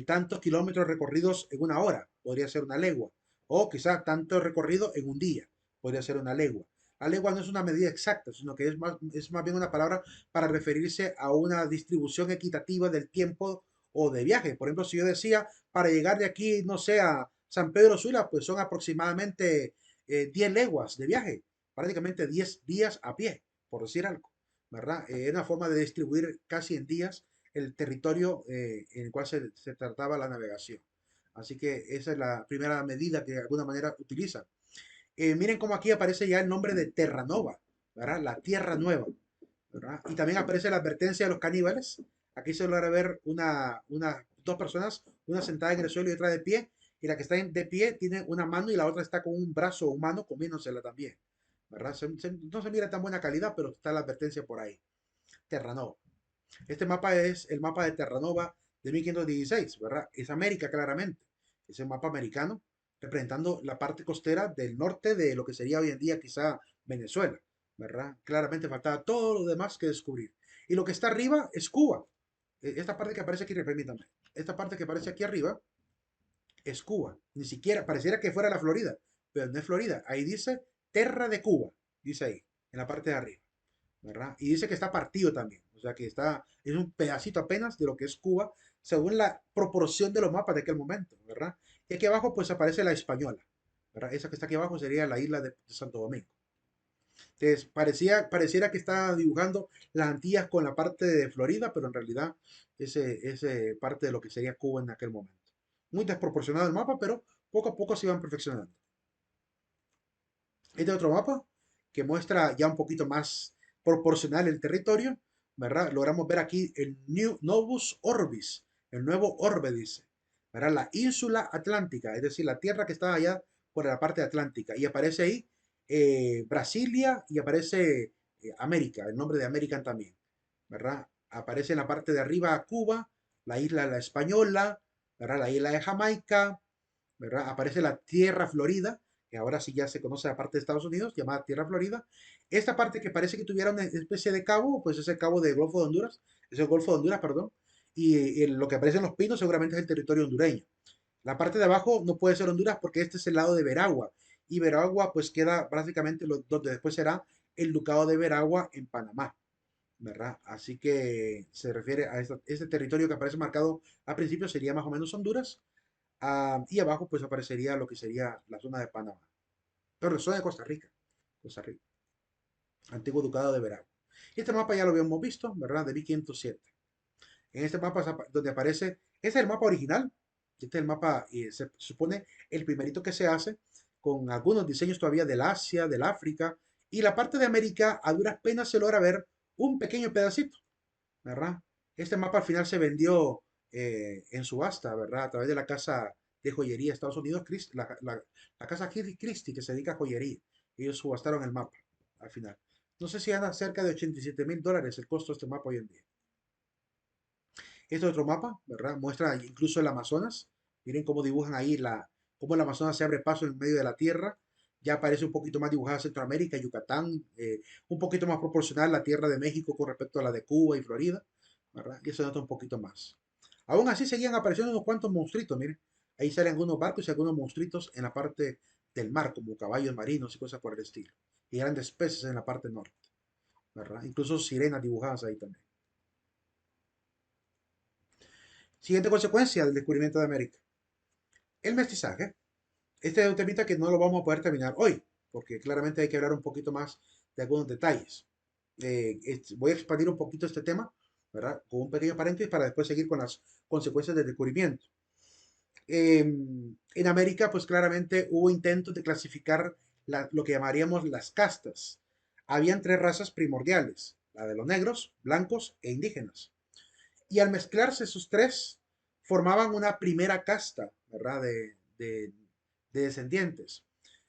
tantos kilómetros recorridos en una hora, podría ser una legua, o quizás tanto recorrido en un día, podría ser una legua. La legua no es una medida exacta, sino que es más bien una palabra para referirse a una distribución equitativa del tiempo o de viaje. Por ejemplo, si yo decía, para llegar de aquí, no sé, a San Pedro Sula, pues son aproximadamente 10 leguas de viaje, prácticamente 10 días a pie, por decir algo, ¿verdad? Es una forma de distribuir casi en días el territorio en el cual se trataba la navegación. Así que esa es la primera medida que de alguna manera utilizan. Miren cómo aquí aparece ya el nombre de Terranova, ¿verdad? La Tierra Nueva, ¿verdad? Y también aparece la advertencia de los caníbales. Aquí se logra ver dos personas, una sentada en el suelo y otra de pie, y la que está de pie tiene una mano y la otra está con un brazo humano comiéndosela también, ¿verdad? No se mira tan buena calidad, pero está la advertencia por ahí. Terranova. Este mapa es el mapa de Terranova de 1516, ¿verdad? Es América claramente. Es un mapa americano representando la parte costera del norte de lo que sería hoy en día quizá Venezuela, ¿verdad? Claramente faltaba todo lo demás que descubrir. Y lo que está arriba es Cuba. Esta parte que aparece aquí, permítame, esta parte que aparece aquí arriba es Cuba. Ni siquiera, pareciera que fuera la Florida, pero no es Florida. Ahí dice Terra de Cuba, dice ahí, en la parte de arriba. ¿Verdad? Y dice que está partido también, o sea que es un pedacito apenas de lo que es Cuba, según la proporción de los mapas de aquel momento, ¿verdad? Y aquí abajo pues aparece la Española, ¿verdad? Esa que está aquí abajo sería la isla de Santo Domingo. Entonces, pareciera que está dibujando las Antillas con la parte de Florida, pero en realidad ese parte de lo que sería Cuba en aquel momento. Muy desproporcionado el mapa, pero poco a poco se iban perfeccionando. Este otro mapa que muestra ya un poquito más proporcional el territorio, ¿verdad? Logramos ver aquí el Novus Orbis, el nuevo orbe, dice, ¿verdad? La ínsula atlántica, es decir, la tierra que está allá por la parte atlántica. Y aparece ahí Brasilia y aparece América, el nombre de América también, ¿verdad? Aparece en la parte de arriba Cuba, la isla La Española, ¿verdad? La isla de Jamaica, ¿verdad? Aparece la Tierra Florida, que ahora sí ya se conoce la parte de Estados Unidos, llamada Tierra Florida. Esta parte que parece que tuviera una especie de cabo, pues es el cabo del Golfo de Honduras, es el Golfo de Honduras, perdón, y lo que aparece en los pinos seguramente es el territorio hondureño. La parte de abajo no puede ser Honduras porque este es el lado de Veragua, y Veragua pues queda básicamente donde después será el Ducado de Veragua en Panamá, ¿verdad? Así que se refiere a este territorio que aparece marcado al principio sería más o menos Honduras, y abajo pues aparecería lo que sería la zona de Panamá. Pero la zona de Costa Rica. Costa Rica. Antiguo Ducado de Veragua. Y este mapa ya lo habíamos visto, ¿verdad? De 1507. En este mapa donde aparece, este es el mapa original. Este es el mapa, se supone, el primerito que se hace, con algunos diseños todavía del Asia, del África, y la parte de América a duras penas se logra ver un pequeño pedacito, ¿verdad? Este mapa al final se vendió en subasta, ¿verdad? A través de la casa de joyería de Estados Unidos, la casa Christie, que se dedica a joyería. Ellos subastaron el mapa al final. No sé si anda cerca de $87,000 el costo de este mapa hoy en día. Este otro mapa, ¿verdad? Muestra incluso el Amazonas. Miren cómo dibujan ahí cómo el Amazonas se abre paso en medio de la tierra. Ya aparece un poquito más dibujada Centroamérica, Yucatán, un poquito más proporcional la tierra de México con respecto a la de Cuba y Florida, ¿verdad? Y se nota un poquito más. Aún así seguían apareciendo unos cuantos monstruitos, miren. Ahí salen algunos barcos y algunos monstruitos en la parte del mar, como caballos marinos y cosas por el estilo. Y grandes peces en la parte norte, ¿verdad? Incluso sirenas dibujadas ahí también. Siguiente consecuencia del descubrimiento de América. El mestizaje. Este es un temita que no lo vamos a poder terminar hoy, porque claramente hay que hablar un poquito más de algunos detalles. Voy a expandir un poquito este tema, ¿verdad? Con un pequeño paréntesis para después seguir con las consecuencias del descubrimiento. En América, pues claramente hubo intentos de clasificar lo que llamaríamos las castas. Habían tres razas primordiales, la de los negros, blancos e indígenas. Y al mezclarse esos tres, formaban una primera casta, ¿verdad? De descendientes.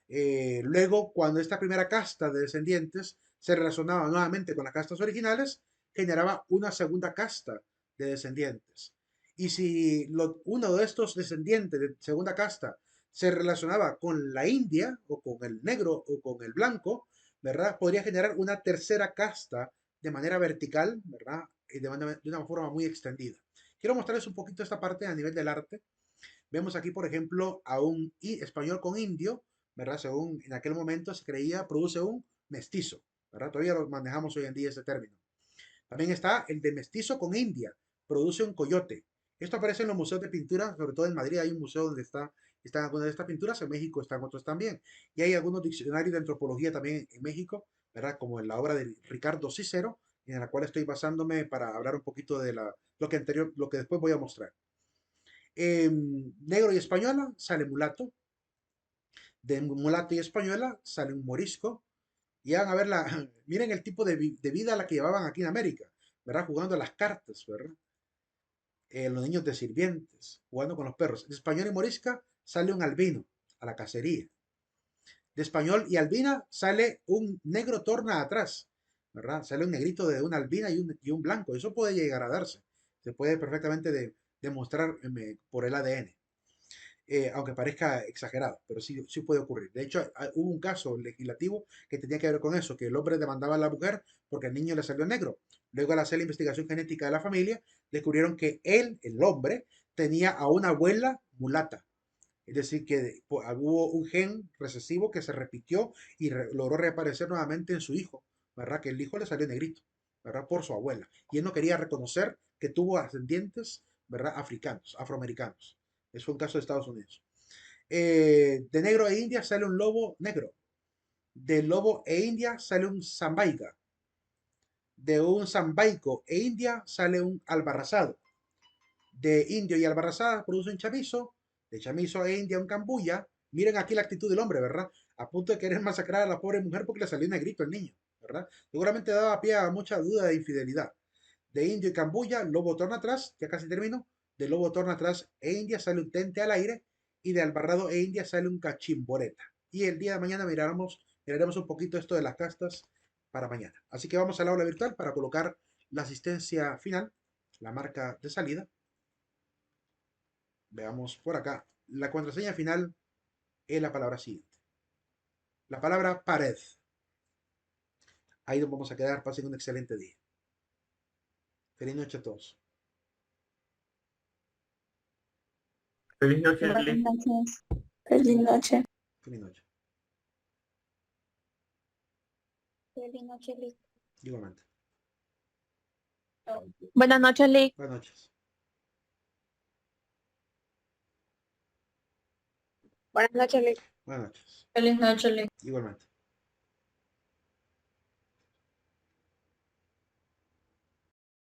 Luego, cuando esta primera casta de descendientes se relacionaba nuevamente con las castas originales, generaba una segunda casta de descendientes. Y si uno de estos descendientes de segunda casta se relacionaba con la India, o con el negro, o con el blanco, ¿verdad? Podría generar una tercera casta de manera vertical, ¿verdad? Y de una forma muy extendida. Quiero mostrarles un poquito esta parte a nivel del arte. Vemos aquí, por ejemplo, a un español con indio, ¿verdad? Según en aquel momento se creía, produce un mestizo, ¿verdad? Todavía lo manejamos hoy en día ese término. También está el de mestizo con India, produce un coyote. Esto aparece en los museos de pintura, sobre todo en Madrid hay un museo donde están algunas de estas pinturas, en México están otros también. Y hay algunos diccionarios de antropología también en México, ¿verdad? Como en la obra de Ricardo Cícero, en la cual estoy basándome para hablar un poquito de lo que después voy a mostrar. Negro y española sale mulato, de mulato y española sale un morisco, y van a ver miren el tipo de vida a la que llevaban aquí en América, ¿verdad? Jugando a las cartas, ¿verdad? Los niños de sirvientes, jugando con los perros. De español y morisca sale un albino a la cacería. De español y albina sale un negro torna atrás, ¿verdad? Sale un negrito de una albina y un blanco. Eso puede llegar a darse. Se puede perfectamente demostrar por el ADN. Aunque parezca exagerado, pero sí, sí puede ocurrir. De hecho, hubo un caso legislativo que tenía que ver con eso, que el hombre demandaba a la mujer porque el niño le salió negro. Luego, al hacer la investigación genética de la familia, descubrieron que él, el hombre, tenía a una abuela mulata. Es decir, que hubo un gen recesivo que se repitió y logró reaparecer nuevamente en su hijo, ¿verdad? Que el hijo le salió negrito, ¿verdad? Por su abuela. Y él no quería reconocer que tuvo ascendientes, ¿verdad? Africanos, afroamericanos. Eso fue un caso de Estados Unidos. De negro e india sale un lobo negro. De lobo e india sale un zambaica. De un zambaico e india sale un albarrazado. De indio y albarrazada produce un chamizo. De chamizo e india un cambuya. Miren aquí la actitud del hombre, ¿verdad? A punto de querer masacrar a la pobre mujer porque le salió negrito el niño, ¿verdad? Seguramente daba pie a mucha duda de infidelidad. De indio y cambuya, lobo torna atrás, ya casi termino. De lobo torna atrás e india sale un tente al aire. Y de albarrado e india sale un cachimboreta. Y el día de mañana miraremos un poquito esto de las castas para mañana. Así que vamos al aula virtual para colocar la asistencia final, la marca de salida. Veamos por acá. La contraseña final es la palabra siguiente. La palabra pared. Ahí nos vamos a quedar. Pasen un excelente día. Feliz noche a todos. Feliz noche, Buenas Liz. noches. Feliz noche. Feliz noche. Feliz noche, Liz. Igualmente. Buenas noches, Liz. Buenas noches. Buenas noches, Liz. Buenas noches. Feliz noche, Liz. Igualmente.